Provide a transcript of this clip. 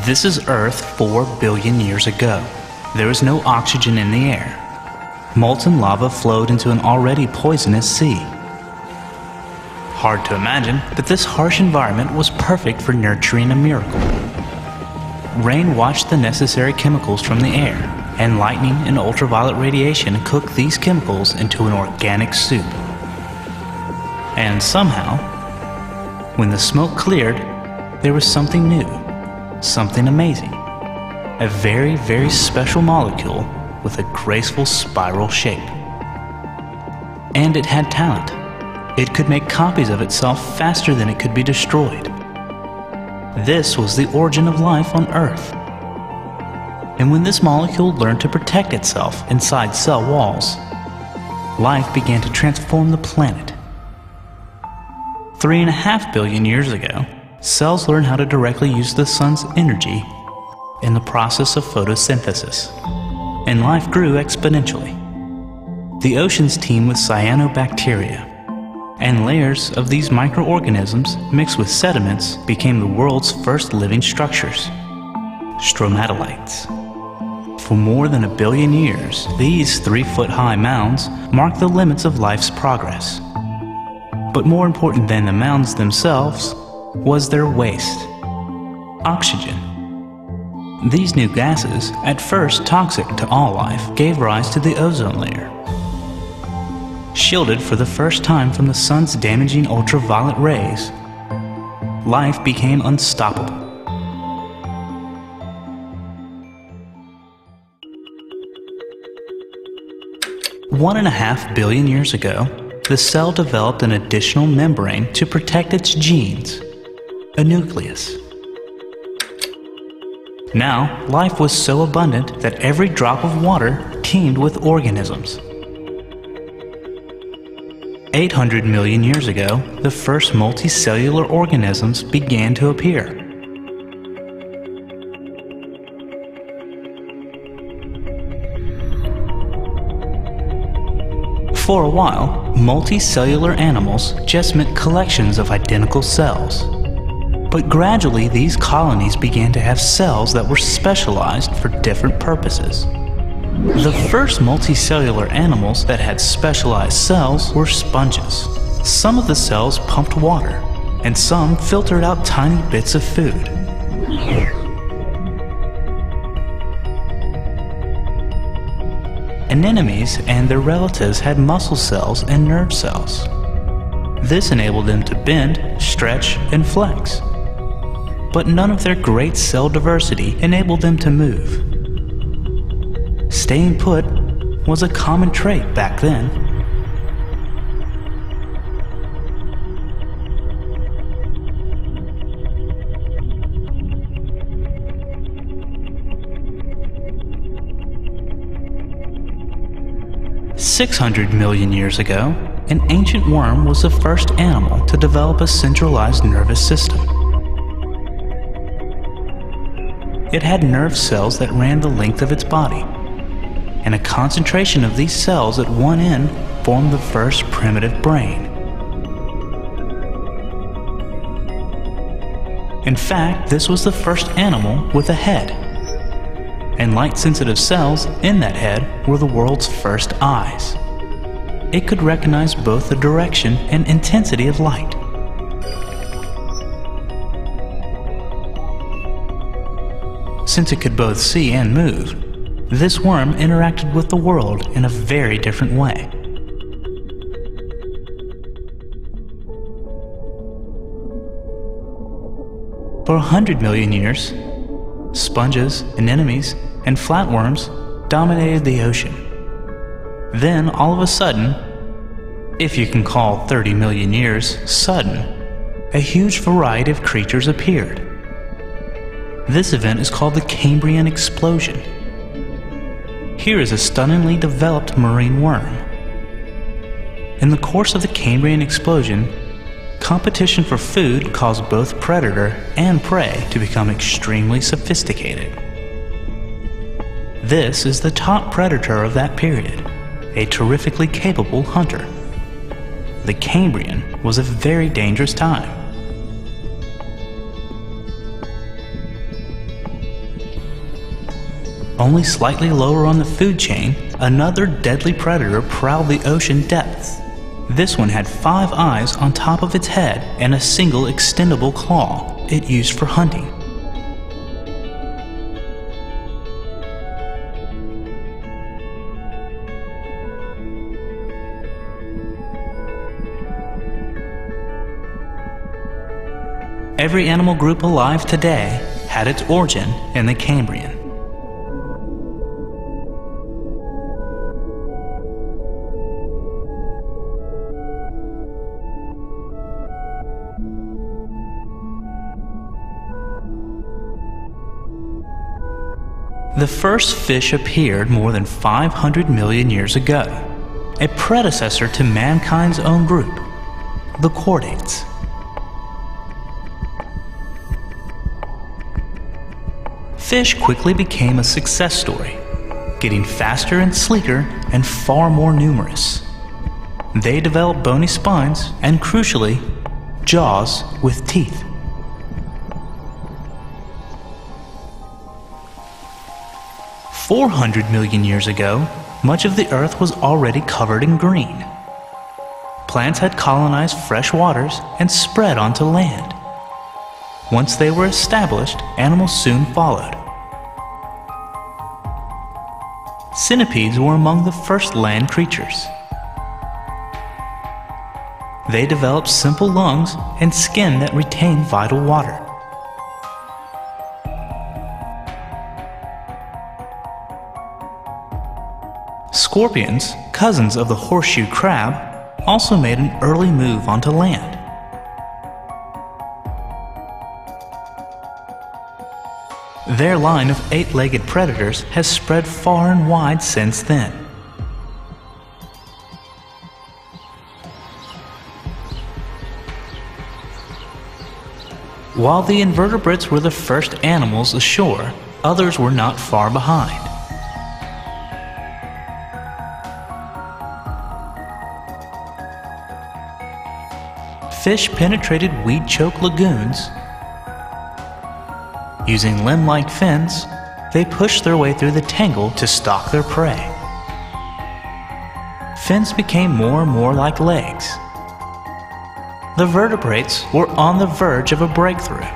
This is Earth 4 billion years ago. There was no oxygen in the air. Molten lava flowed into an already poisonous sea. Hard to imagine, but this harsh environment was perfect for nurturing a miracle. Rain washed the necessary chemicals from the air, and lightning and ultraviolet radiation cooked these chemicals into an organic soup. And somehow, when the smoke cleared, there was something new, something amazing. A very, very special molecule with a graceful spiral shape. And it had talent. It could make copies of itself faster than it could be destroyed. This was the origin of life on Earth. And when this molecule learned to protect itself inside cell walls, life began to transform the planet. 3.5 billion years ago, cells learned how to directly use the sun's energy in the process of photosynthesis, and life grew exponentially. The oceans teemed with cyanobacteria, and layers of these microorganisms mixed with sediments became the world's first living structures, stromatolites. For more than 1 billion years, these 3-foot-high mounds marked the limits of life's progress. But more important than the mounds themselves was their waste, oxygen. These new gases, at first toxic to all life, gave rise to the ozone layer. Shielded for the first time from the sun's damaging ultraviolet rays, life became unstoppable. One and a half billion years ago, the cell developed an additional membrane to protect its genes, a nucleus. Now, life was so abundant that every drop of water teemed with organisms. 800 million years ago, the first multicellular organisms began to appear. For a while, multicellular animals just meant collections of identical cells. But gradually, these colonies began to have cells that were specialized for different purposes. The first multicellular animals that had specialized cells were sponges. Some of the cells pumped water, and some filtered out tiny bits of food. Anemones and their relatives had muscle cells and nerve cells. This enabled them to bend, stretch, and flex. But none of their great cell diversity enabled them to move. Staying put was a common trait back then. "600 million years ago, an ancient worm was the first animal to develop a centralized nervous system. It had nerve cells that ran the length of its body, and a concentration of these cells at one end formed the first primitive brain. In fact, this was the first animal with a head, and light-sensitive cells in that head were the world's first eyes. It could recognize both the direction and intensity of light. Since it could both see and move, this worm interacted with the world in a very different way. For 100 million years, sponges, anemones, and flatworms dominated the ocean. Then, all of a sudden, if you can call 30 million years sudden, a huge variety of creatures appeared. This event is called the Cambrian Explosion. Here is a stunningly developed marine worm. In the course of the Cambrian Explosion, competition for food caused both predator and prey to become extremely sophisticated. This is the top predator of that period, a terrifically capable hunter. The Cambrian was a very dangerous time. Only slightly lower on the food chain, another deadly predator prowled the ocean depths. This one had 5 eyes on top of its head and a single extendable claw it used for hunting. Every animal group alive today had its origin in the Cambrian. The first fish appeared more than 500 million years ago, a predecessor to mankind's own group, the chordates. Fish quickly became a success story, getting faster and sleeker and far more numerous. They developed bony spines and, crucially, jaws with teeth. "400 million years ago, much of the earth was already covered in green. Plants had colonized fresh waters and spread onto land. Once they were established, animals soon followed. Centipedes were among the first land creatures. They developed simple lungs and skin that retained vital water. Scorpions, cousins of the horseshoe crab, also made an early move onto land. Their line of 8-legged predators has spread far and wide since then. While the invertebrates were the first animals ashore, others were not far behind. Fish penetrated weed-choked lagoons. Using limb-like fins, they pushed their way through the tangle to stalk their prey. Fins became more and more like legs. The vertebrates were on the verge of a breakthrough.